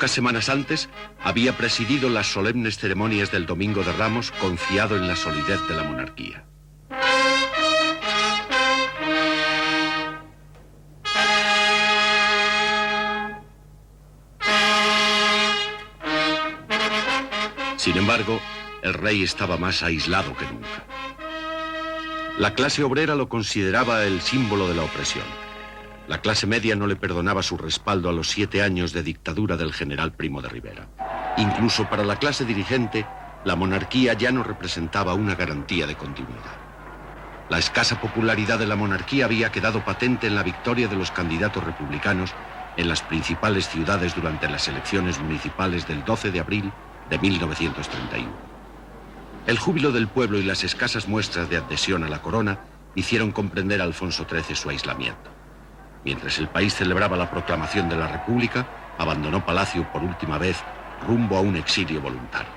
Pocas semanas antes, había presidido las solemnes ceremonias del Domingo de Ramos, confiado en la solidez de la monarquía. Sin embargo, el rey estaba más aislado que nunca. La clase obrera lo consideraba el símbolo de la opresión. La clase media no le perdonaba su respaldo a los 7 años de dictadura del general Primo de Rivera. Incluso para la clase dirigente, la monarquía ya no representaba una garantía de continuidad. La escasa popularidad de la monarquía había quedado patente en la victoria de los candidatos republicanos en las principales ciudades durante las elecciones municipales del 12 de abril de 1931. El júbilo del pueblo y las escasas muestras de adhesión a la corona hicieron comprender a Alfonso XIII su aislamiento. Mientras el país celebraba la proclamación de la República, abandonó Palacio por última vez rumbo a un exilio voluntario.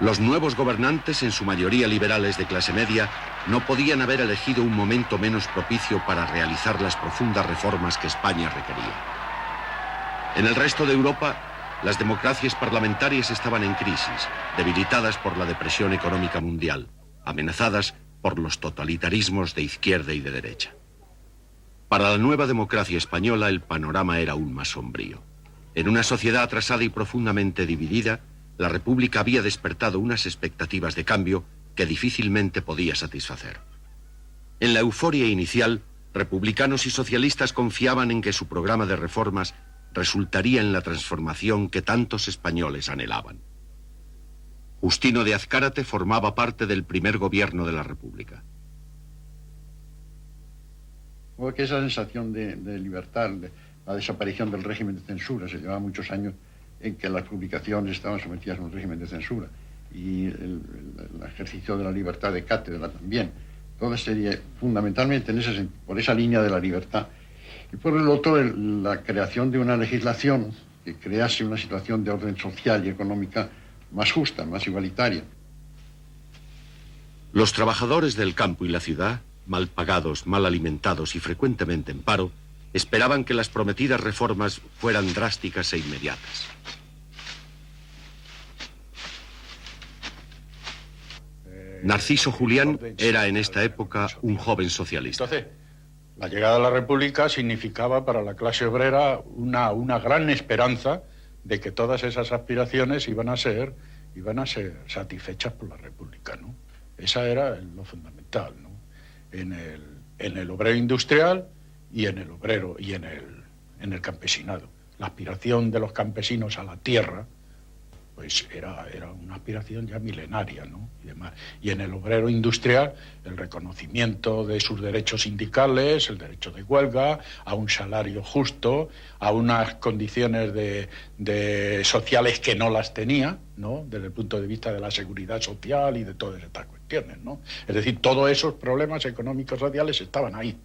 Los nuevos gobernantes, en su mayoría liberales de clase media, no podían haber elegido un momento menos propicio para realizar las profundas reformas que España requería. En el resto de Europa, las democracias parlamentarias estaban en crisis, debilitadas por la depresión económica mundial, amenazadas por los totalitarismos de izquierda y de derecha. Para la nueva democracia española el panorama era aún más sombrío. En una sociedad atrasada y profundamente dividida, la República había despertado unas expectativas de cambio que difícilmente podía satisfacer. En la euforia inicial, republicanos y socialistas confiaban en que su programa de reformas resultaría en la transformación que tantos españoles anhelaban. Justino de Azcárate formaba parte del primer gobierno de la República. Que esa sensación de libertad, la desaparición del régimen de censura, se llevaba muchos años en que las publicaciones estaban sometidas a un régimen de censura y el ejercicio de la libertad de cátedra también. Todo sería fundamentalmente por esa línea de la libertad. Y por el otro, la creación de una legislación que crease una situación de orden social y económica más justa, más igualitaria. Los trabajadores del campo y la ciudad, mal pagados, mal alimentados y frecuentemente en paro, esperaban que las prometidas reformas fueran drásticas e inmediatas. Narciso Julián era en esta época un joven socialista. Entonces, la llegada de la República significaba para la clase obrera una gran esperanza de que todas esas aspiraciones iban a ser satisfechas por la República, ¿no? Esa era lo fundamental, ¿no? En el obrero industrial y en el obrero y en el campesinado. La aspiración de los campesinos a la tierra, pues era una aspiración ya milenaria, ¿no? Y demás. Y en el obrero industrial, el reconocimiento de sus derechos sindicales, el derecho de huelga, a un salario justo, a unas condiciones sociales que no las tenía, ¿no? Desde el punto de vista de la seguridad social y de todas estas cuestiones, ¿no? Es decir, todos esos problemas económicos sociales estaban ahí.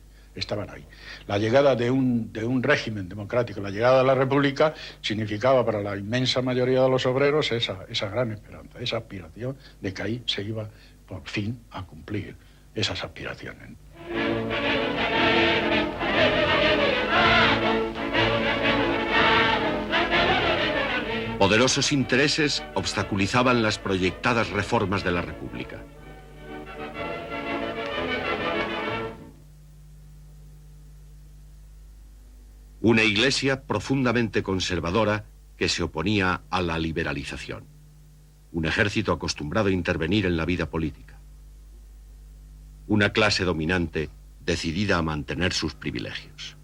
La llegada de un régimen democrático, la llegada de la República, significaba para la inmensa mayoría de los obreros esa gran esperanza, esa aspiración de que ahí se iba por fin a cumplir esas aspiraciones. Poderosos intereses obstaculizaban las proyectadas reformas de la República. Una iglesia profundamente conservadora que se oponía a la liberalización. Un ejército acostumbrado a intervenir en la vida política. Una clase dominante decidida a mantener sus privilegios.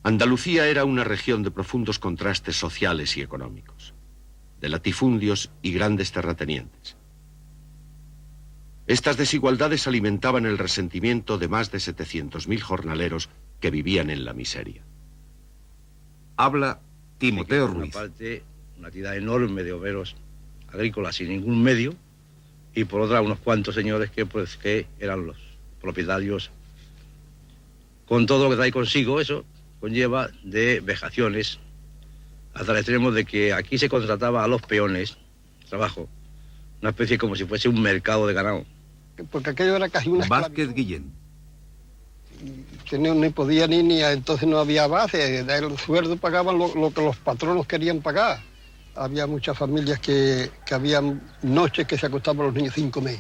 Andalucía era una región de profundos contrastes sociales y económicos, de latifundios y grandes terratenientes. Estas desigualdades alimentaban el resentimiento de más de 700.000 jornaleros que vivían en la miseria. Habla Timoteo Ruiz. Por una parte, una cantidad enorme de obreros agrícolas sin ningún medio, y por otra, unos cuantos señores que eran los propietarios. Con todo lo que trae consigo, eso conlleva de vejaciones, hasta el extremo de que aquí se contrataba a los peones, trabajo, una especie como si fuese un mercado de ganado. Porque aquello era casi una Vázquez Guillén. que no podía entonces no había base, el sueldo pagaban lo que los patronos querían pagar. Había muchas familias que habían noches que se acostaban los niños sin comer,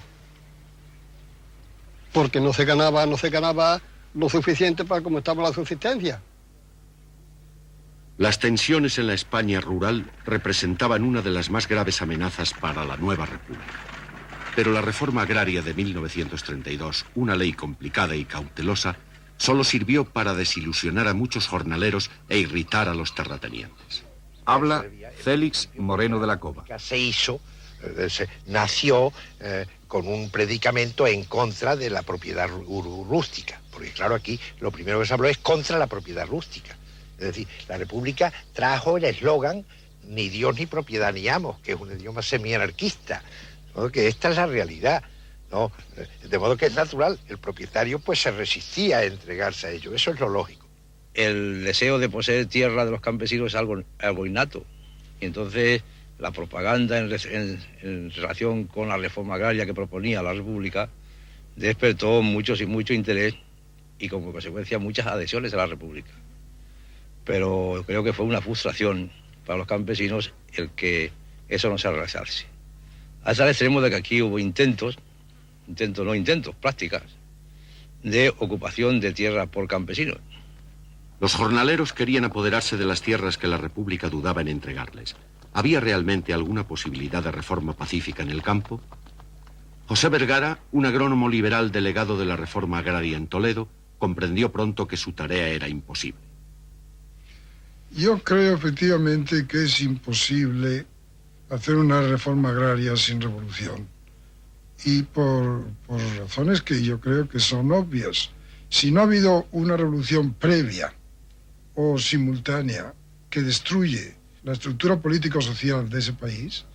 porque no se ganaba lo suficiente para cómo estaba la subsistencia. Las tensiones en la España rural representaban una de las más graves amenazas para la nueva república. Pero la reforma agraria de 1932, una ley complicada y cautelosa, solo sirvió para desilusionar a muchos jornaleros e irritar a los terratenientes. Habla Félix Moreno de la Cova. Nació con un predicamento en contra de la propiedad rústica, porque claro, aquí lo primero que se habló es contra la propiedad rústica. Es decir, la República trajo el eslogan ni Dios ni propiedad ni amos, que es un idioma semi-anarquista, ¿no? Que esta es la realidad, ¿no? De modo que es natural, el propietario pues se resistía a entregarse a ello, eso es lo lógico. El deseo de poseer tierra de los campesinos es algo innato, y entonces la propaganda en relación con la reforma agraria que proponía la República despertó mucho interés y como consecuencia muchas adhesiones a la República. Pero creo que fue una frustración para los campesinos el que eso no se realizase. Hasta el extremo de que aquí hubo prácticas de ocupación de tierra por campesinos. Los jornaleros querían apoderarse de las tierras que la República dudaba en entregarles. ¿Había realmente alguna posibilidad de reforma pacífica en el campo? José Vergara, un agrónomo liberal delegado de la reforma agraria en Toledo, comprendió pronto que su tarea era imposible. Yo creo efectivamente que es imposible hacer una reforma agraria sin revolución. Y por razones que yo creo que son obvias. Si no ha habido una revolución previa o simultánea que destruye la estructura político-social de ese país,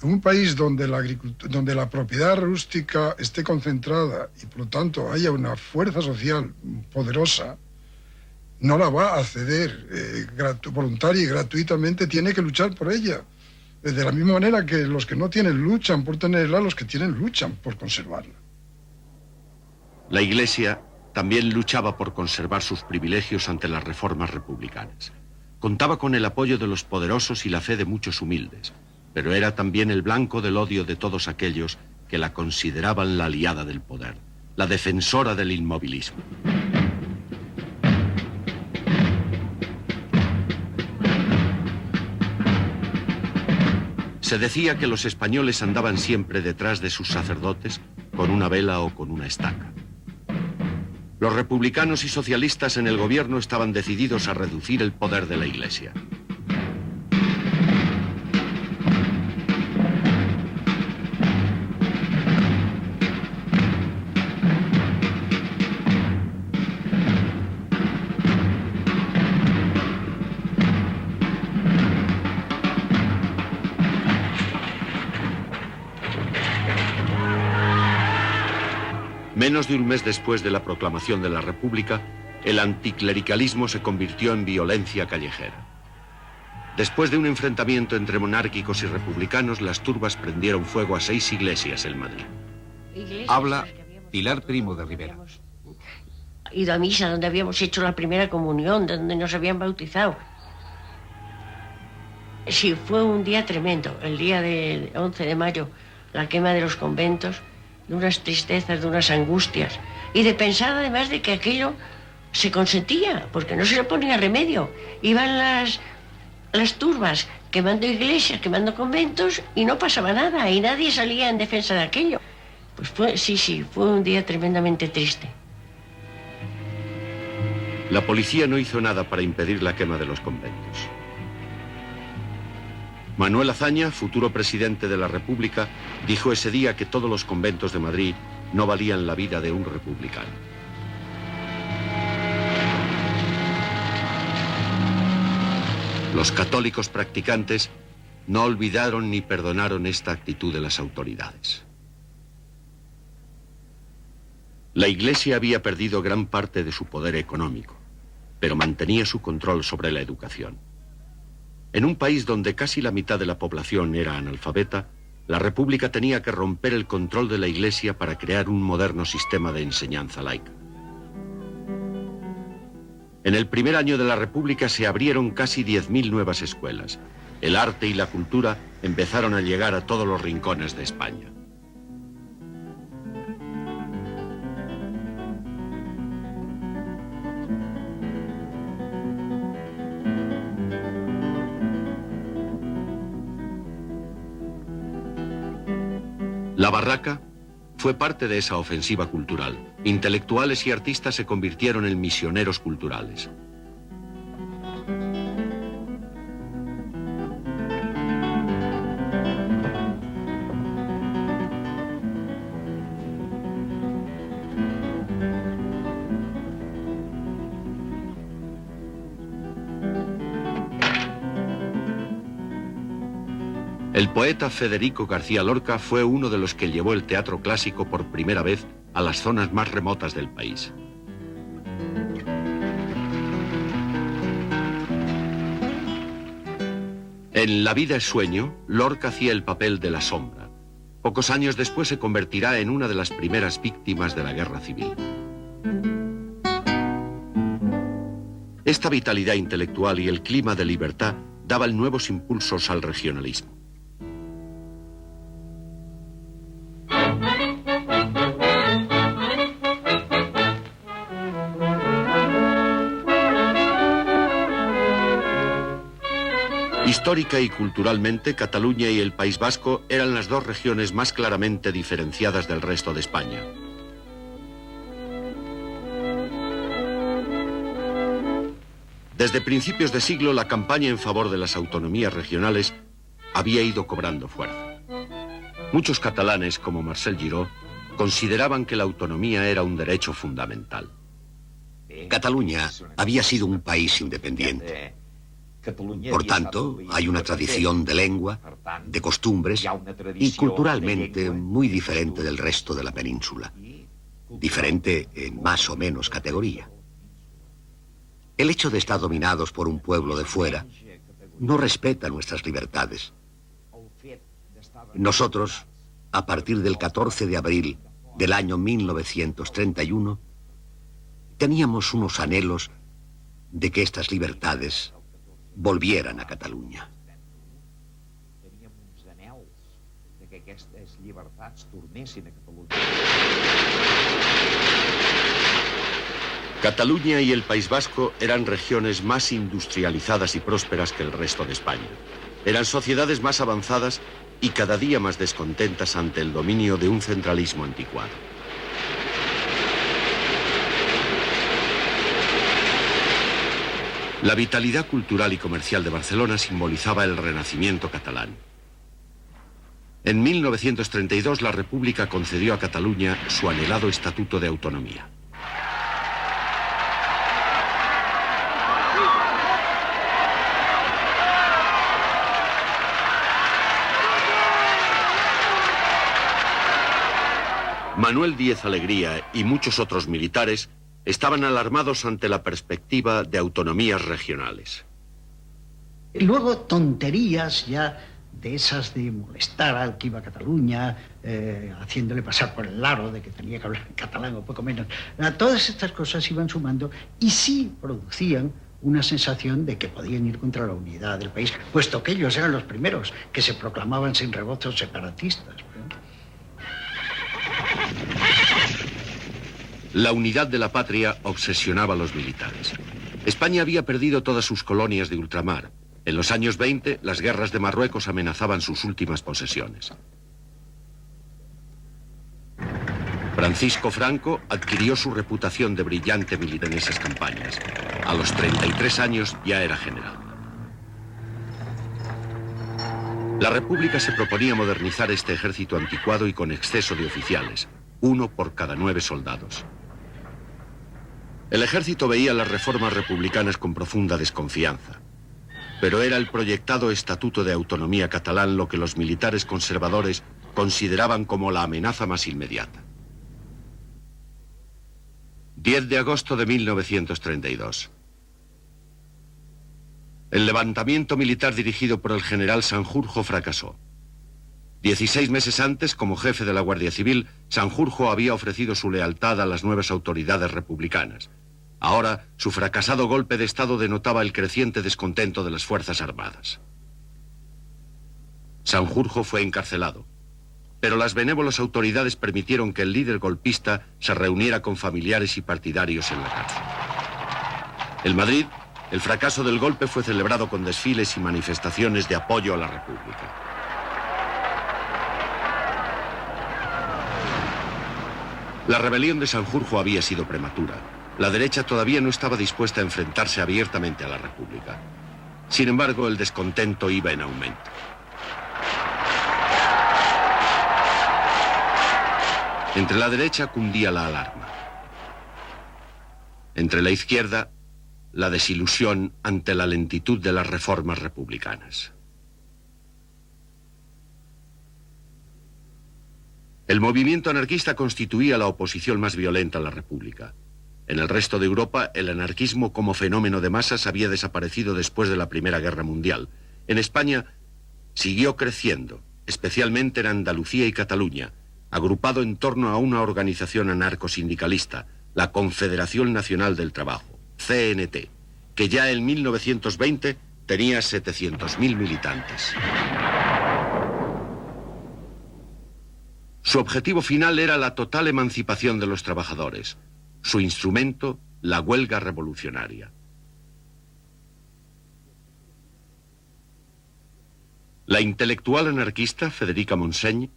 en un país donde la propiedad rústica esté concentrada y por lo tanto haya una fuerza social poderosa, no la va a ceder voluntaria y gratuitamente, tiene que luchar por ella. De la misma manera que los que no tienen luchan por tenerla, los que tienen luchan por conservarla. La Iglesia también luchaba por conservar sus privilegios ante las reformas republicanas. Contaba con el apoyo de los poderosos y la fe de muchos humildes, pero era también el blanco del odio de todos aquellos que la consideraban la aliada del poder, la defensora del inmovilismo. Se decía que los españoles andaban siempre detrás de sus sacerdotes con una vela o con una estaca. Los republicanos y socialistas en el gobierno estaban decididos a reducir el poder de la Iglesia. Menos de un mes después de la proclamación de la República, el anticlericalismo se convirtió en violencia callejera. Después de un enfrentamiento entre monárquicos y republicanos, las turbas prendieron fuego a 6 iglesias en Madrid. Habla Pilar Primo de Rivera. Ido a misa donde habíamos hecho la primera comunión, donde nos habían bautizado. Sí, fue un día tremendo, el día del 11 de mayo, la quema de los conventos, de unas tristezas, de unas angustias, y de pensar además de que aquello se consentía, porque no se le ponía remedio. Iban las turbas quemando iglesias, quemando conventos, y no pasaba nada, y nadie salía en defensa de aquello. Pues fue un día tremendamente triste. La policía no hizo nada para impedir la quema de los conventos. Manuel Azaña, futuro presidente de la República, dijo ese día que todos los conventos de Madrid no valían la vida de un republicano. Los católicos practicantes no olvidaron ni perdonaron esta actitud de las autoridades. La Iglesia había perdido gran parte de su poder económico, pero mantenía su control sobre la educación. En un país donde casi la mitad de la población era analfabeta, la República tenía que romper el control de la Iglesia para crear un moderno sistema de enseñanza laica. En el primer año de la República se abrieron casi 10.000 nuevas escuelas. El arte y la cultura empezaron a llegar a todos los rincones de España. La Barraca fue parte de esa ofensiva cultural. Intelectuales y artistas se convirtieron en misioneros culturales. El poeta Federico García Lorca fue uno de los que llevó el teatro clásico por primera vez a las zonas más remotas del país. En La vida es sueño, Lorca hacía el papel de la sombra. Pocos años después se convertirá en una de las primeras víctimas de la guerra civil. Esta vitalidad intelectual y el clima de libertad daban nuevos impulsos al regionalismo. Histórica y culturalmente, Cataluña y el País Vasco eran las dos regiones más claramente diferenciadas del resto de España. Desde principios de siglo, la campaña en favor de las autonomías regionales había ido cobrando fuerza. Muchos catalanes, como Marcel Giró, consideraban que la autonomía era un derecho fundamental. Cataluña había sido un país independiente. Por tanto, hay una tradición de lengua, de costumbres y culturalmente muy diferente del resto de la península. Diferente en más o menos categoría. El hecho de estar dominados por un pueblo de fuera no respeta nuestras libertades. Nosotros, a partir del 14 de abril del año 1931, teníamos unos anhelos de que estas libertades volvieran a Cataluña. Cataluña y el País Vasco eran regiones más industrializadas y prósperas que el resto de España. Eran sociedades más avanzadas y cada día más descontentas ante el dominio de un centralismo anticuado. La vitalidad cultural y comercial de Barcelona simbolizaba el renacimiento catalán. En 1932 la República concedió a Cataluña su anhelado estatuto de autonomía. Manuel Díez Alegría y muchos otros militares estaban alarmados ante la perspectiva de autonomías regionales. Luego tonterías ya de esas de molestar al que iba a Cataluña, haciéndole pasar por el aro de que tenía que hablar catalán o poco menos. Todas estas cosas iban sumando y sí producían una sensación de que podían ir contra la unidad del país, puesto que ellos eran los primeros que se proclamaban sin rebozos separatistas. La unidad de la patria obsesionaba a los militares. España había perdido todas sus colonias de ultramar. En los años 20, las guerras de Marruecos amenazaban sus últimas posesiones. Francisco Franco adquirió su reputación de brillante militar en esas campañas. A los 33 años ya era general. La República se proponía modernizar este ejército anticuado y con exceso de oficiales, uno por cada 9 soldados. El ejército veía las reformas republicanas con profunda desconfianza, pero era el proyectado Estatuto de Autonomía catalán lo que los militares conservadores consideraban como la amenaza más inmediata. 10 de agosto de 1932. El levantamiento militar dirigido por el general Sanjurjo fracasó. 16 meses antes, como jefe de la Guardia Civil, Sanjurjo había ofrecido su lealtad a las nuevas autoridades republicanas. Ahora, su fracasado golpe de Estado denotaba el creciente descontento de las Fuerzas Armadas. Sanjurjo fue encarcelado, pero las benévolas autoridades permitieron que el líder golpista se reuniera con familiares y partidarios en la cárcel. En Madrid, el fracaso del golpe fue celebrado con desfiles y manifestaciones de apoyo a la República. La rebelión de Sanjurjo había sido prematura. La derecha todavía no estaba dispuesta a enfrentarse abiertamente a la República. Sin embargo, el descontento iba en aumento. Entre la derecha cundía la alarma. Entre la izquierda, la desilusión ante la lentitud de las reformas republicanas. El movimiento anarquista constituía la oposición más violenta a la República. En el resto de Europa, el anarquismo como fenómeno de masas había desaparecido después de la Primera Guerra Mundial. En España siguió creciendo, especialmente en Andalucía y Cataluña, agrupado en torno a una organización anarcosindicalista, la Confederación Nacional del Trabajo, CNT, que ya en 1920 tenía 700.000 militantes. Su objetivo final era la total emancipación de los trabajadores. Su instrumento, la huelga revolucionaria. La intelectual anarquista Federica Montseny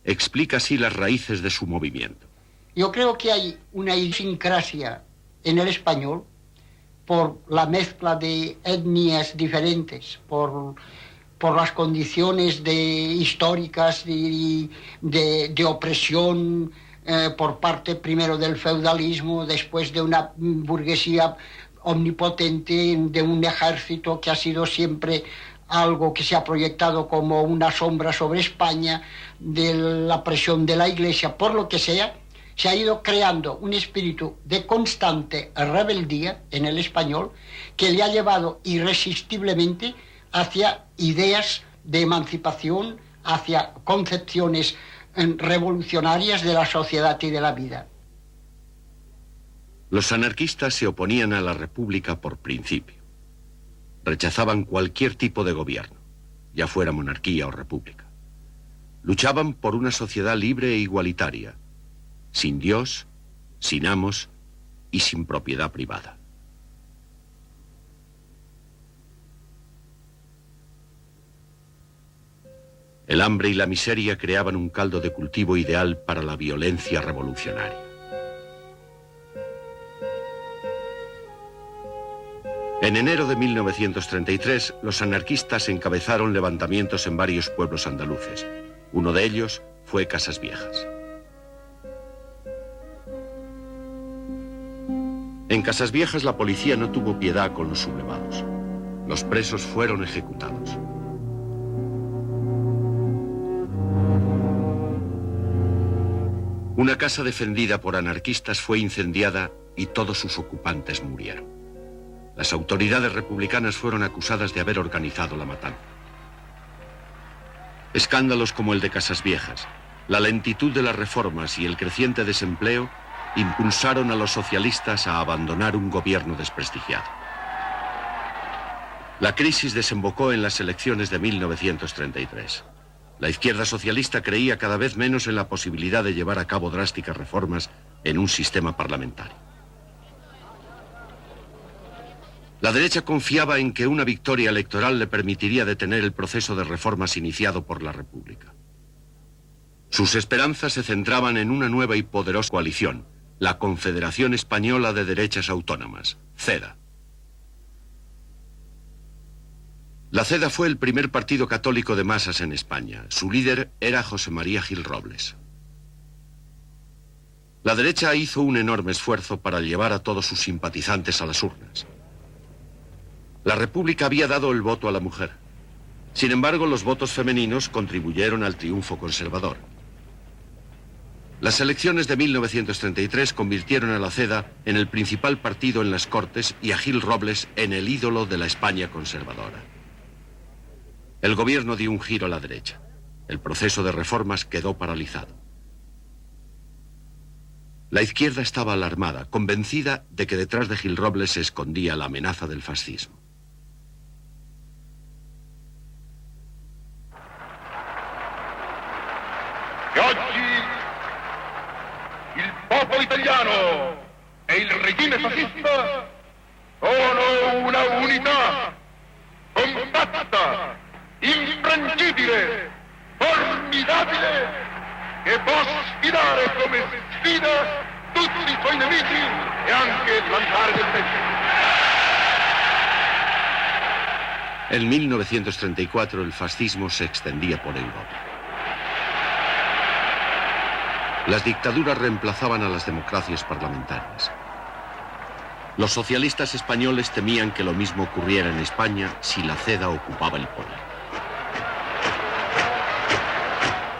explica así las raíces de su movimiento. Yo creo que hay una idiosincrasia en el español por la mezcla de etnias diferentes, por las condiciones históricas de opresión, por parte primero del feudalismo, después de una burguesía omnipotente, de un ejército que ha sido siempre algo que se ha proyectado como una sombra sobre España, de la presión de la Iglesia, por lo que sea, se ha ido creando un espíritu de constante rebeldía en el español que le ha llevado irresistiblemente hacia ideas de emancipación, hacia concepciones revolucionarias de la sociedad y de la vida. Los anarquistas se oponían a la República por principio. Rechazaban cualquier tipo de gobierno, ya fuera monarquía o república. Luchaban por una sociedad libre e igualitaria, sin Dios, sin amos y sin propiedad privada. El hambre y la miseria creaban un caldo de cultivo ideal para la violencia revolucionaria. En enero de 1933, los anarquistas encabezaron levantamientos en varios pueblos andaluces. Uno de ellos fue Casas Viejas. En Casas Viejas la policía no tuvo piedad con los sublevados. Los presos fueron ejecutados. Una casa defendida por anarquistas fue incendiada y todos sus ocupantes murieron. Las autoridades republicanas fueron acusadas de haber organizado la matanza. Escándalos como el de Casas Viejas, la lentitud de las reformas y el creciente desempleo impulsaron a los socialistas a abandonar un gobierno desprestigiado. La crisis desembocó en las elecciones de 1933. La izquierda socialista creía cada vez menos en la posibilidad de llevar a cabo drásticas reformas en un sistema parlamentario. La derecha confiaba en que una victoria electoral le permitiría detener el proceso de reformas iniciado por la República. Sus esperanzas se centraban en una nueva y poderosa coalición, la Confederación Española de Derechas Autónomas, CEDA. La CEDA fue el primer partido católico de masas en España. Su líder era José María Gil Robles. La derecha hizo un enorme esfuerzo para llevar a todos sus simpatizantes a las urnas. La República había dado el voto a la mujer. Sin embargo, los votos femeninos contribuyeron al triunfo conservador. Las elecciones de 1933 convirtieron a la CEDA en el principal partido en las Cortes y a Gil Robles en el ídolo de la España conservadora. El gobierno dio un giro a la derecha. El proceso de reformas quedó paralizado. La izquierda estaba alarmada, convencida de que detrás de Gil Robles se escondía la amenaza del fascismo. E oggi il popolo italiano e il regime fascista sono una unità compatta, infrangibile, formidabile, che può sfidare come sfida tutti i suoi nemici e anche l'altare del pecho. En 1934 el fascismo se extendía por Europa. Las dictaduras reemplazaban a las democracias parlamentarias. Los socialistas españoles temían que lo mismo ocurriera en España si la CEDA ocupaba el poder.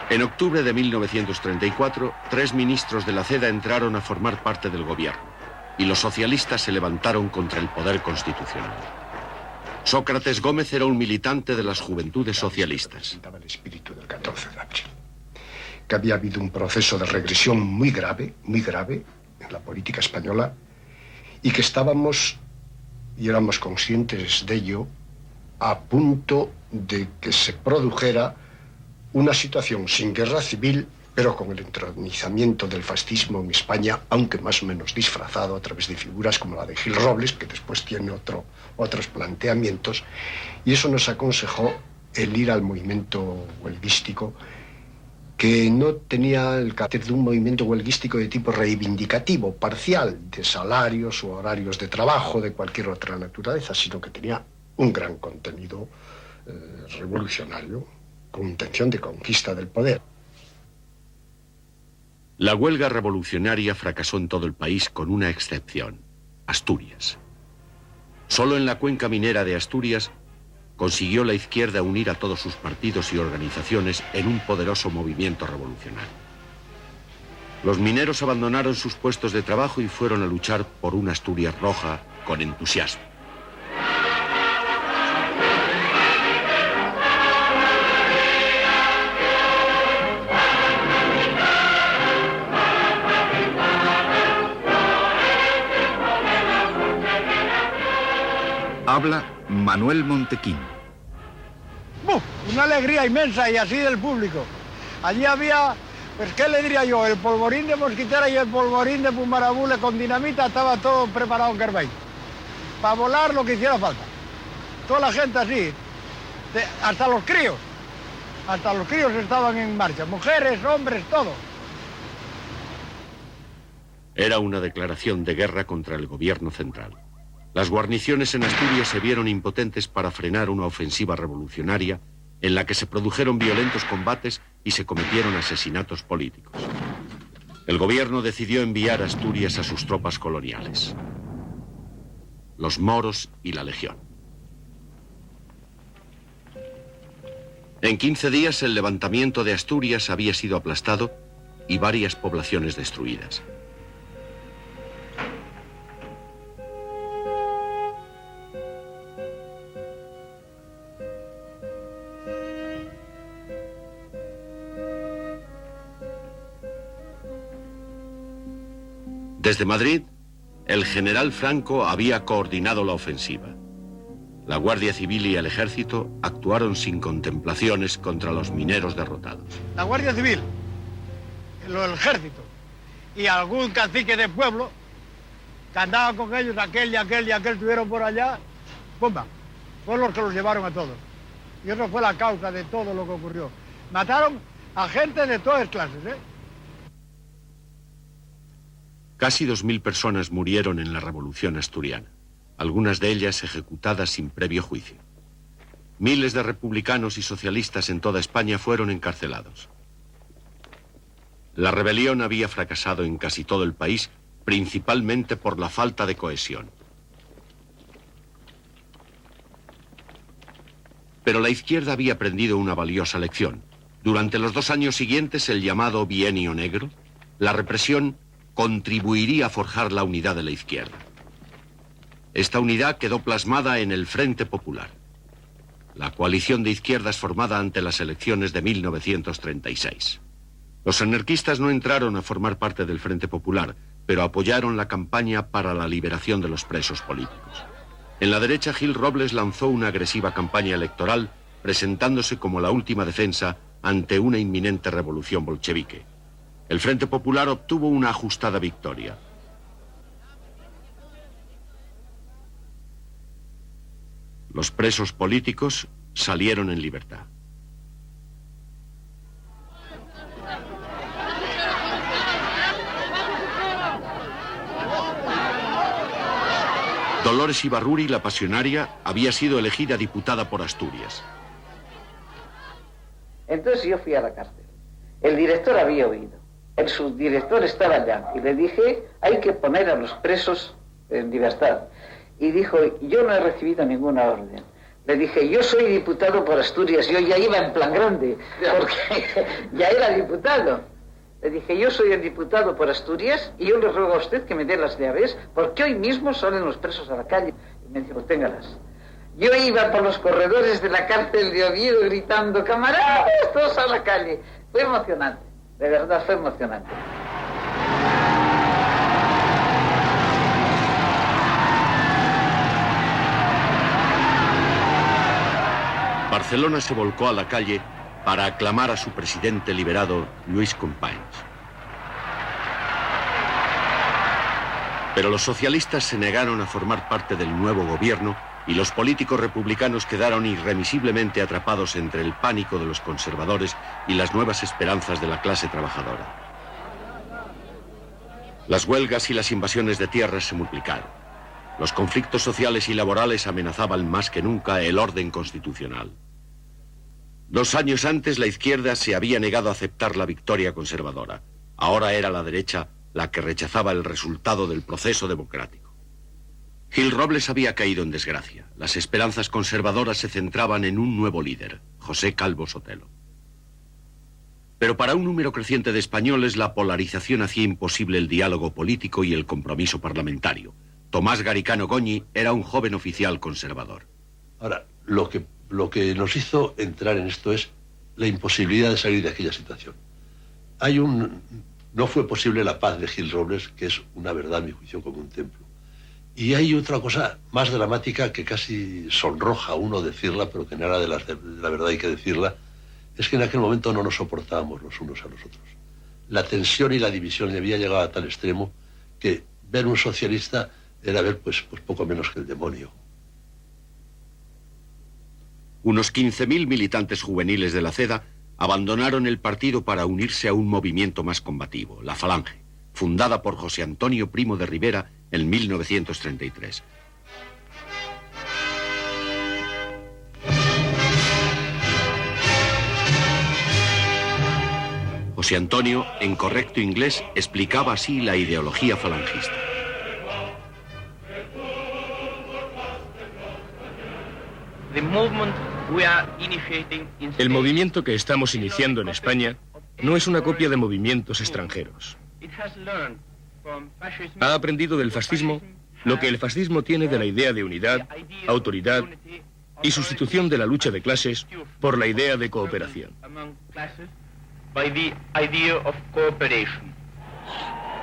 En octubre de 1934, 3 ministros de la CEDA entraron a formar parte del gobierno y los socialistas se levantaron contra el poder constitucional. Sócrates Gómez era un militante de las Juventudes Socialistas. El espíritu del 14 de abril. Que había habido un proceso de regresión muy grave en la política española y que estábamos, y éramos conscientes de ello, a punto de que se produjera una situación sin guerra civil, pero con el entronizamiento del fascismo en España, aunque más o menos disfrazado a través de figuras como la de Gil Robles, que después tiene otros planteamientos, y eso nos aconsejó el ir al movimiento huelguístico, que no tenía el carácter de un movimiento huelguístico de tipo reivindicativo, parcial, de salarios o horarios de trabajo, de cualquier otra naturaleza, sino que tenía un gran contenido revolucionario, con intención de conquista del poder. La huelga revolucionaria fracasó en todo el país con una excepción, Asturias. Solo en la cuenca minera de Asturias consiguió la izquierda unir a todos sus partidos y organizaciones en un poderoso movimiento revolucionario. Los mineros abandonaron sus puestos de trabajo y fueron a luchar por una Asturias roja con entusiasmo. Habla Manuel Montequín. Una alegría inmensa y así del público. Allí había, pues qué le diría yo, el polvorín de mosquitera y el polvorín de pumarabule con dinamita, estaba todo preparado en Carvay. Para volar lo que hiciera falta. Toda la gente así, hasta los críos estaban en marcha, mujeres, hombres, todo. Era una declaración de guerra contra el gobierno central. Las guarniciones en Asturias se vieron impotentes para frenar una ofensiva revolucionaria en la que se produjeron violentos combates y se cometieron asesinatos políticos. El gobierno decidió enviar a Asturias a sus tropas coloniales, los moros y la Legión. En 15 días el levantamiento de Asturias había sido aplastado y varias poblaciones destruidas. Desde Madrid, el general Franco había coordinado la ofensiva. La Guardia Civil y el Ejército actuaron sin contemplaciones contra los mineros derrotados. La Guardia Civil, el Ejército y algún cacique de pueblo que andaba con ellos, aquel y aquel tuvieron por allá, ¡pumba! Fueron los que los llevaron a todos. Y eso fue la causa de todo lo que ocurrió. Mataron a gente de todas clases, ¿eh? Casi 2000 personas murieron en la Revolución Asturiana, algunas de ellas ejecutadas sin previo juicio. Miles de republicanos y socialistas en toda España fueron encarcelados. La rebelión había fracasado en casi todo el país, principalmente por la falta de cohesión. Pero la izquierda había aprendido una valiosa lección. Durante los 2 años siguientes, el llamado Bienio Negro, la represión contribuiría a forjar la unidad de la izquierda. Esta unidad quedó plasmada en el Frente Popular, la coalición de izquierdas formada ante las elecciones de 1936. Los anarquistas no entraron a formar parte del Frente Popular, pero apoyaron la campaña para la liberación de los presos políticos. En la derecha, Gil Robles lanzó una agresiva campaña electoral, presentándose como la última defensa ante una inminente revolución bolchevique. El Frente Popular obtuvo una ajustada victoria. Los presos políticos salieron en libertad. Dolores Ibarruri, la pasionaria, había sido elegida diputada por Asturias. Entonces yo fui a la cárcel. El director había oído. El subdirector estaba allá. Y le dije, hay que poner a los presos en libertad. Y dijo, yo no he recibido ninguna orden. Le dije, yo soy diputado por Asturias. Yo ya iba en plan grande, porque ya era diputado. Le dije, yo soy el diputado por Asturias y yo le ruego a usted que me dé las llaves, porque hoy mismo salen los presos a la calle. Y me dijo, téngalas. Yo iba por los corredores de la cárcel de Oviedo gritando, camaradas, todos a la calle. Fue emocionante, de verdad fue emocionante. Barcelona se volcó a la calle para aclamar a su presidente liberado, Lluís Companys. Pero los socialistas se negaron a formar parte del nuevo gobierno y los políticos republicanos quedaron irremisiblemente atrapados entre el pánico de los conservadores y las nuevas esperanzas de la clase trabajadora. Las huelgas y las invasiones de tierras se multiplicaron. Los conflictos sociales y laborales amenazaban más que nunca el orden constitucional. 2 años antes, la izquierda se había negado a aceptar la victoria conservadora. Ahora era la derecha la que rechazaba el resultado del proceso democrático. Gil Robles había caído en desgracia. Las esperanzas conservadoras se centraban en un nuevo líder, José Calvo Sotelo. Pero para un número creciente de españoles, la polarización hacía imposible el diálogo político y el compromiso parlamentario. Tomás Garicano Goñi era un joven oficial conservador. Ahora, lo que nos hizo entrar en esto es la imposibilidad de salir de aquella situación. No fue posible la paz de Gil Robles, que es una verdad, a mi juicio, como un templo. Y hay otra cosa más dramática que casi sonroja a uno decirla, pero que nada de la verdad hay que decirla, es que en aquel momento no nos soportábamos los unos a los otros. La tensión y la división había llegado a tal extremo que ver un socialista era ver pues poco menos que el demonio. Unos 15.000 militantes juveniles de la CEDA abandonaron el partido para unirse a un movimiento más combativo, la Falange, fundada por José Antonio Primo de Rivera en 1933. José Antonio, en correcto inglés, explicaba así la ideología falangista. El movimiento que estamos iniciando en España no es una copia de movimientos extranjeros. Ha aprendido del fascismo lo que el fascismo tiene de la idea de unidad, autoridad y sustitución de la lucha de clases por la idea de cooperación.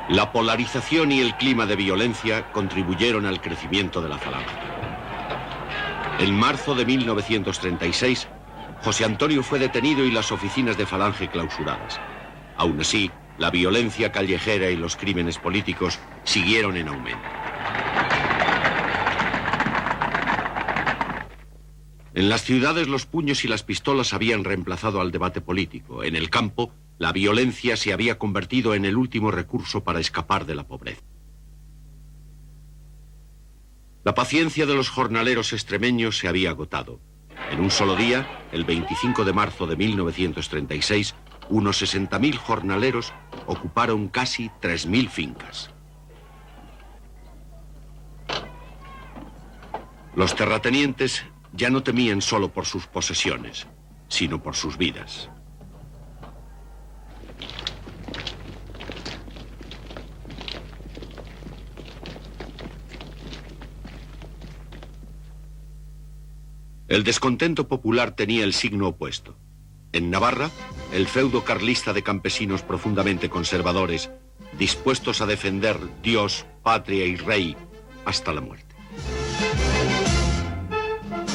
La polarización y el clima de violencia contribuyeron al crecimiento de la Falange. En marzo de 1936, José Antonio fue detenido y las oficinas de Falange clausuradas. Aún así, la violencia callejera y los crímenes políticos siguieron en aumento. En las ciudades los puños y las pistolas habían reemplazado al debate político. En el campo, la violencia se había convertido en el último recurso para escapar de la pobreza. La paciencia de los jornaleros extremeños se había agotado. En un solo día, el 25 de marzo de 1936, unos 60.000 jornaleros ocuparon casi 3.000 fincas. Los terratenientes ya no temían solo por sus posesiones, sino por sus vidas. El descontento popular tenía el signo opuesto. En Navarra, el feudo carlista de campesinos profundamente conservadores, dispuestos a defender Dios, patria y rey hasta la muerte.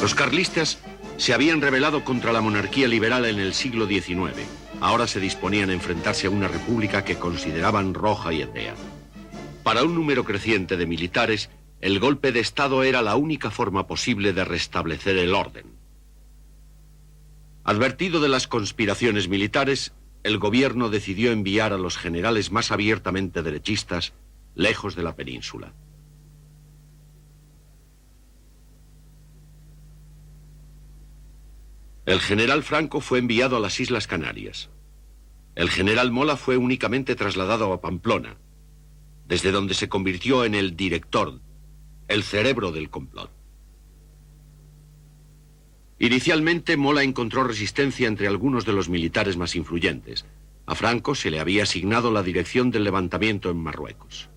Los carlistas se habían rebelado contra la monarquía liberal en el siglo XIX. Ahora se disponían a enfrentarse a una república que consideraban roja y atea. Para un número creciente de militares, el golpe de Estado era la única forma posible de restablecer el orden. Advertido de las conspiraciones militares, el gobierno decidió enviar a los generales más abiertamente derechistas lejos de la península. El general Franco fue enviado a las Islas Canarias. El general Mola fue únicamente trasladado a Pamplona, desde donde se convirtió en el director, el cerebro del complot. Inicialmente, Mola encontró resistencia entre algunos de los militares más influyentes. A Franco se le había asignado la dirección del levantamiento en Marruecos.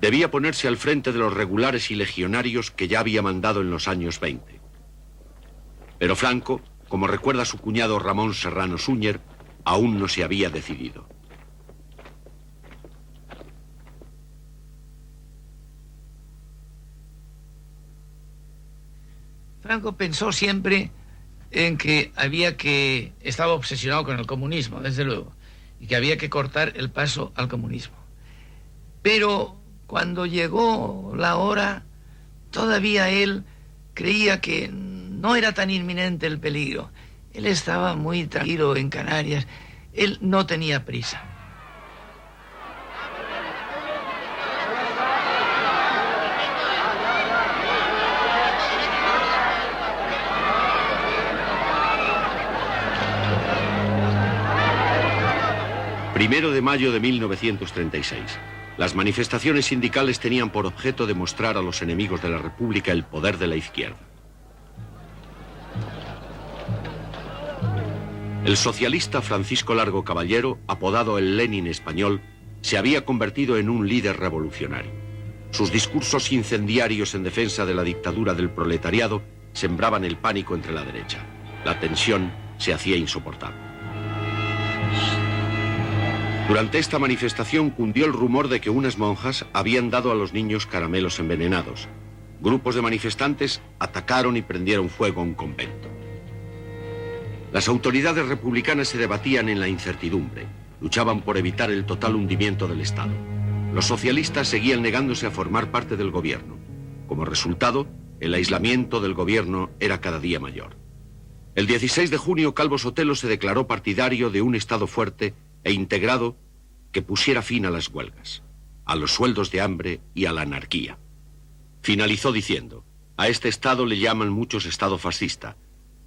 Debía ponerse al frente de los regulares y legionarios que ya había mandado en los años 20. Pero Franco, como recuerda su cuñado Ramón Serrano Súñer, aún no se había decidido. Franco pensó siempre en que estaba obsesionado con el comunismo, desde luego, y que había que cortar el paso al comunismo. Pero cuando llegó la hora, todavía él creía que no era tan inminente el peligro. Él estaba muy tranquilo en Canarias, él no tenía prisa. Primero de mayo de 1936. Las manifestaciones sindicales tenían por objeto demostrar a los enemigos de la República el poder de la izquierda. El socialista Francisco Largo Caballero, apodado el Lenin español, se había convertido en un líder revolucionario. Sus discursos incendiarios en defensa de la dictadura del proletariado sembraban el pánico entre la derecha. La tensión se hacía insoportable. Durante esta manifestación cundió el rumor de que unas monjas habían dado a los niños caramelos envenenados. Grupos de manifestantes atacaron y prendieron fuego a un convento. Las autoridades republicanas se debatían en la incertidumbre. Luchaban por evitar el total hundimiento del Estado. Los socialistas seguían negándose a formar parte del gobierno. Como resultado, el aislamiento del gobierno era cada día mayor. El 16 de junio, Calvo Sotelo se declaró partidario de un Estado fuerte e integrado que pusiera fin a las huelgas, a los sueldos de hambre y a la anarquía. Finalizó diciendo: a este Estado le llaman muchos Estado fascista,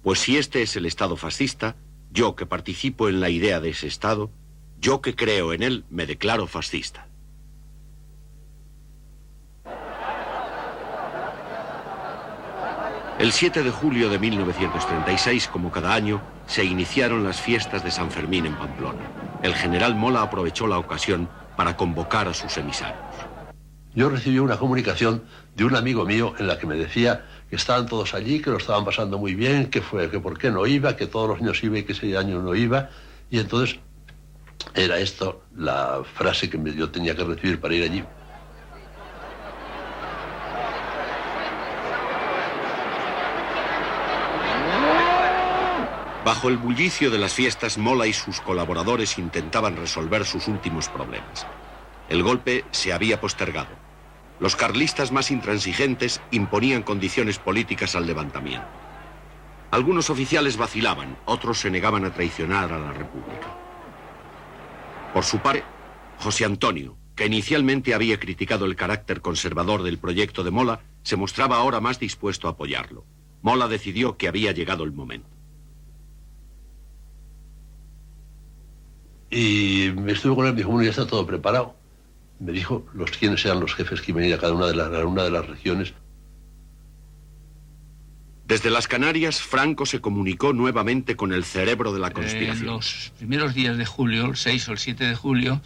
pues si este es el Estado fascista, yo que participo en la idea de ese Estado, yo que creo en él, me declaro fascista. El 7 de julio de 1936, como cada año, se iniciaron las fiestas de San Fermín en Pamplona. El general Mola aprovechó la ocasión para convocar a sus emisarios. Yo recibí una comunicación de un amigo mío en la que me decía que estaban todos allí, que lo estaban pasando muy bien, que por qué no iba, que todos los años iba y que ese año no iba. Y entonces era esto la frase que yo tenía que recibir para ir allí. Bajo el bullicio de las fiestas, Mola y sus colaboradores intentaban resolver sus últimos problemas. El golpe se había postergado. Los carlistas más intransigentes imponían condiciones políticas al levantamiento. Algunos oficiales vacilaban, otros se negaban a traicionar a la República. Por su parte, José Antonio, que inicialmente había criticado el carácter conservador del proyecto de Mola, se mostraba ahora más dispuesto a apoyarlo. Mola decidió que había llegado el momento. Y me estuve con él, me dijo: bueno, ya está todo preparado. Me dijo quiénes eran los jefes que iban a ir a cada una de las regiones. Desde las Canarias, Franco se comunicó nuevamente con el cerebro de la conspiración. Los primeros días de julio, el 6 o el 7 de julio,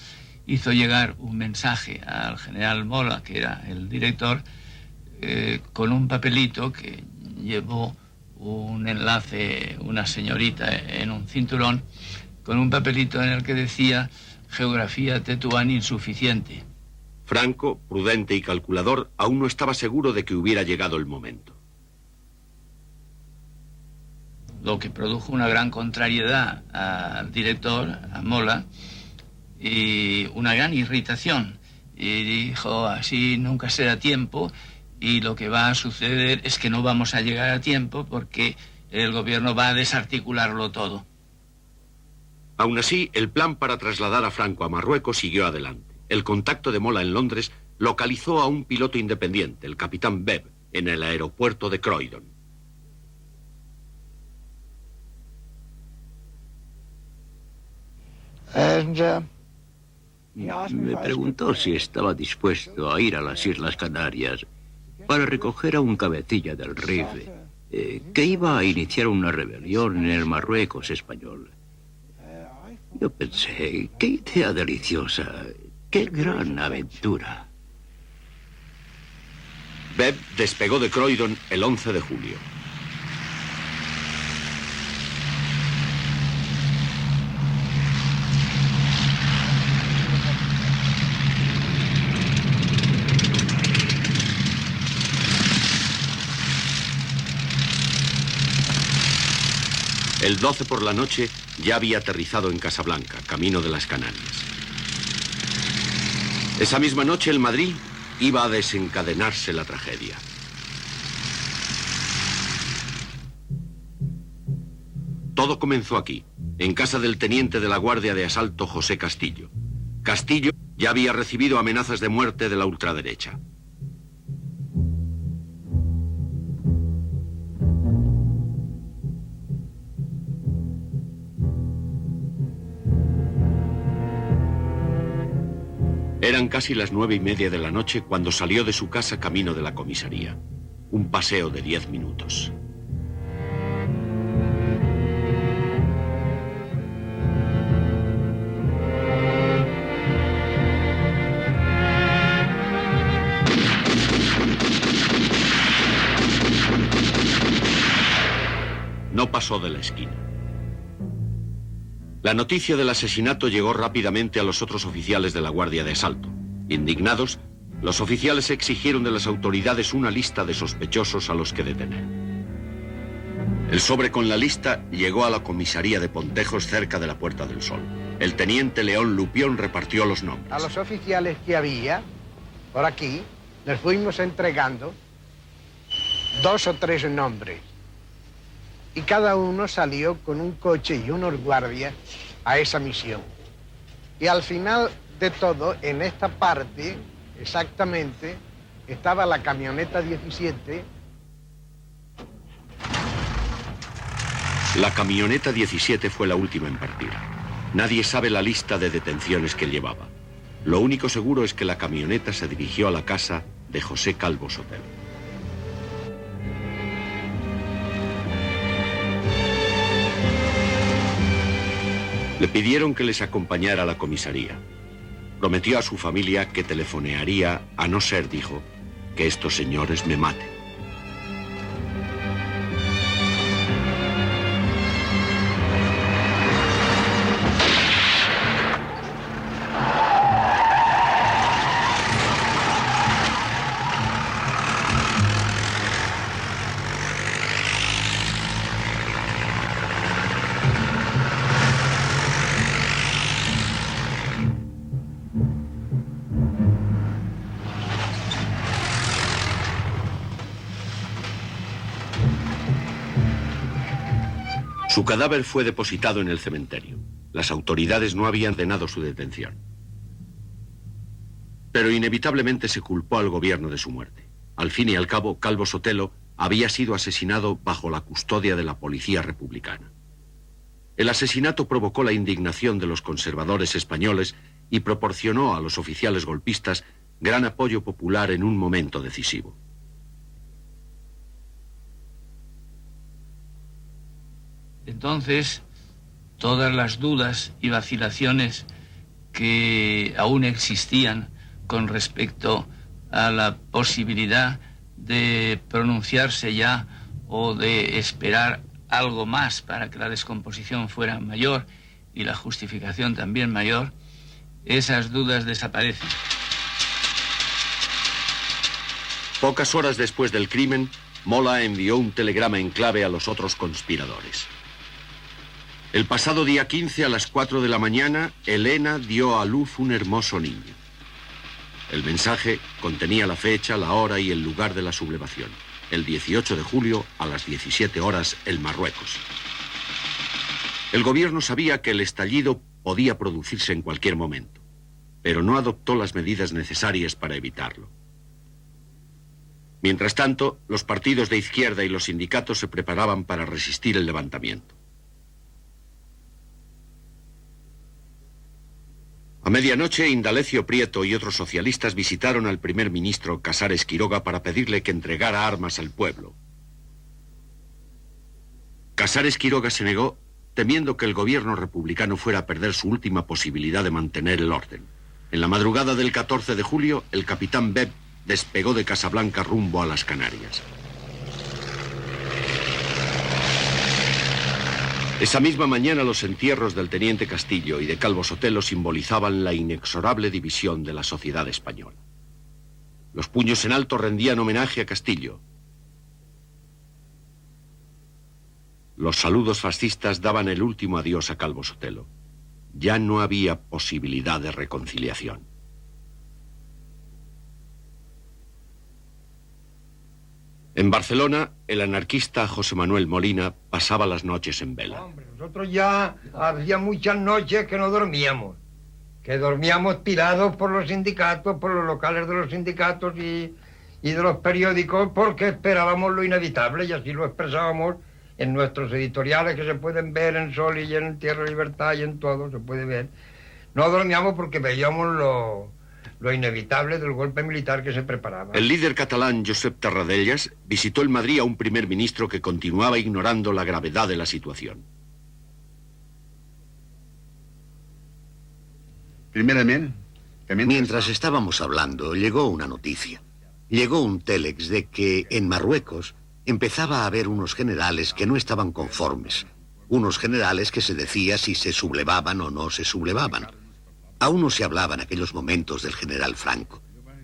hizo llegar un mensaje al general Mola, que era el director, con un papelito que llevó un enlace, una señorita en un cinturón, con un papelito en el que decía geografía Tetuán insuficiente. Franco, prudente y calculador, aún no estaba seguro de que hubiera llegado el momento. Lo que produjo una gran contrariedad al director, a Mola, y una gran irritación. Y dijo, así nunca será tiempo, y lo que va a suceder es que no vamos a llegar a tiempo porque el gobierno va a desarticularlo todo. Aún así, el plan para trasladar a Franco a Marruecos siguió adelante. El contacto de Mola en Londres localizó a un piloto independiente, el capitán Webb, en el aeropuerto de Croydon. Me preguntó si estaba dispuesto a ir a las Islas Canarias para recoger a un cabecilla del RIF que iba a iniciar una rebelión en el Marruecos español. Yo pensé, qué idea deliciosa, qué gran aventura. Webb despegó de Croydon el 11 de julio. El 12 por la noche ya había aterrizado en Casablanca, camino de las Canarias. Esa misma noche en Madrid iba a desencadenarse la tragedia. Todo comenzó aquí, en casa del teniente de la Guardia de Asalto José Castillo. Castillo ya había recibido amenazas de muerte de la ultraderecha. Eran casi las 9:30 de la noche cuando salió de su casa camino de la comisaría. Un paseo de 10 minutos. No pasó de la esquina. La noticia del asesinato llegó rápidamente a los otros oficiales de la Guardia de Asalto. Indignados, los oficiales exigieron de las autoridades una lista de sospechosos a los que detener. El sobre con la lista llegó a la comisaría de Pontejos cerca de la Puerta del Sol. El teniente León Lupión repartió los nombres. A los oficiales que había por aquí les fuimos entregando 2 o 3 nombres. Y cada uno salió con un coche y unos guardias a esa misión. Y al final de todo, en esta parte, exactamente, estaba la camioneta 17. La camioneta 17 fue la última en partir. Nadie sabe la lista de detenciones que llevaba. Lo único seguro es que la camioneta se dirigió a la casa de José Calvo Sotelo. Le pidieron que les acompañara a la comisaría. Prometió a su familia que telefonearía, a no ser, dijo, que estos señores me maten. Su cadáver fue depositado en el cementerio. Las autoridades no habían ordenado su detención. Pero inevitablemente se culpó al gobierno de su muerte. Al fin y al cabo, Calvo Sotelo había sido asesinado bajo la custodia de la policía republicana. El asesinato provocó la indignación de los conservadores españoles y proporcionó a los oficiales golpistas gran apoyo popular en un momento decisivo. Entonces, todas las dudas y vacilaciones que aún existían con respecto a la posibilidad de pronunciarse ya o de esperar algo más para que la descomposición fuera mayor y la justificación también mayor, esas dudas desaparecen. Pocas horas después del crimen, Mola envió un telegrama en clave a los otros conspiradores. El pasado día 15 a las 4 de la mañana, Elena dio a luz un hermoso niño. El mensaje contenía la fecha, la hora y el lugar de la sublevación. El 18 de julio a las 17 horas en Marruecos. El gobierno sabía que el estallido podía producirse en cualquier momento, pero no adoptó las medidas necesarias para evitarlo. Mientras tanto, los partidos de izquierda y los sindicatos se preparaban para resistir el levantamiento. A medianoche, Indalecio Prieto y otros socialistas visitaron al primer ministro Casares Quiroga para pedirle que entregara armas al pueblo. Casares Quiroga se negó, temiendo que el gobierno republicano fuera a perder su última posibilidad de mantener el orden. En la madrugada del 14 de julio, el capitán Beb despegó de Casablanca rumbo a las Canarias. Esa misma mañana los entierros del teniente Castillo y de Calvo Sotelo simbolizaban la inexorable división de la sociedad española. Los puños en alto rendían homenaje a Castillo. Los saludos fascistas daban el último adiós a Calvo Sotelo. Ya no había posibilidad de reconciliación. En Barcelona, el anarquista José Manuel Molina pasaba las noches en vela. Hombre, nosotros ya había muchas noches que no dormíamos, tirados por los sindicatos, por los locales de los sindicatos y de los periódicos, porque esperábamos lo inevitable, y así lo expresábamos en nuestros editoriales que se pueden ver en Sol y en Tierra Libertad y en todo, se puede ver. No dormíamos porque veíamos lo inevitable del golpe militar que se preparaba. El líder catalán Josep Tarradellas visitó en Madrid a un primer ministro que continuaba ignorando la gravedad de la situación. Mientras estábamos hablando, llegó una noticia. Llegó un télex de que en Marruecos empezaba a haber unos generales que no estaban conformes. Unos generales que se decía si se sublevaban o no se sublevaban. Aún no se hablaba en aquellos momentos del general Franco.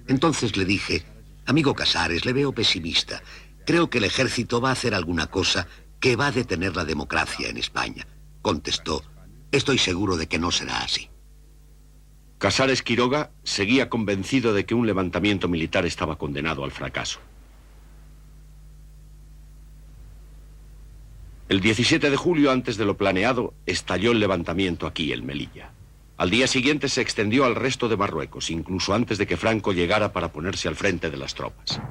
Entonces le dije, amigo Casares, le veo pesimista. Creo que el ejército va a hacer alguna cosa que va a detener la democracia en España. Contestó, estoy seguro de que no será así. Casares Quiroga seguía convencido de que un levantamiento militar estaba condenado al fracaso. El 17 de julio, antes de lo planeado, estalló el levantamiento aquí, en Melilla. Al día siguiente se extendió al resto de Marruecos, incluso antes de que Franco llegara para ponerse al frente de las tropas.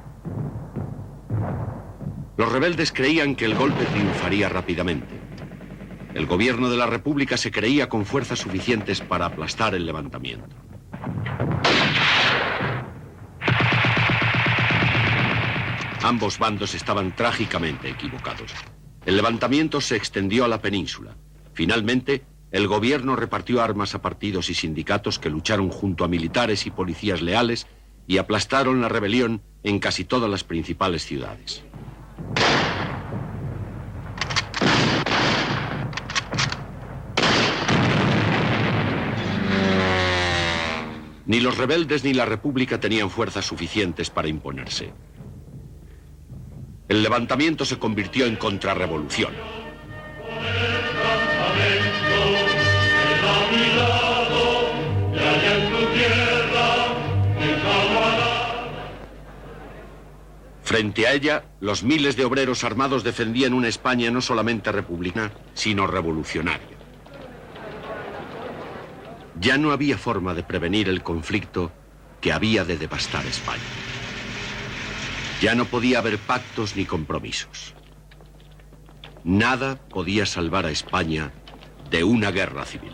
Los rebeldes creían que el golpe triunfaría rápidamente. El gobierno de la República se creía con fuerzas suficientes para aplastar el levantamiento. Ambos bandos estaban trágicamente equivocados. El levantamiento se extendió a la península. Finalmente, el gobierno repartió armas a partidos y sindicatos que lucharon junto a militares y policías leales y aplastaron la rebelión en casi todas las principales ciudades. Ni los rebeldes ni la República tenían fuerzas suficientes para imponerse. El levantamiento se convirtió en contrarrevolución. Frente a ella, los miles de obreros armados defendían una España no solamente republicana, sino revolucionaria. Ya no había forma de prevenir el conflicto que había de devastar España. Ya no podía haber pactos ni compromisos. Nada podía salvar a España de una guerra civil.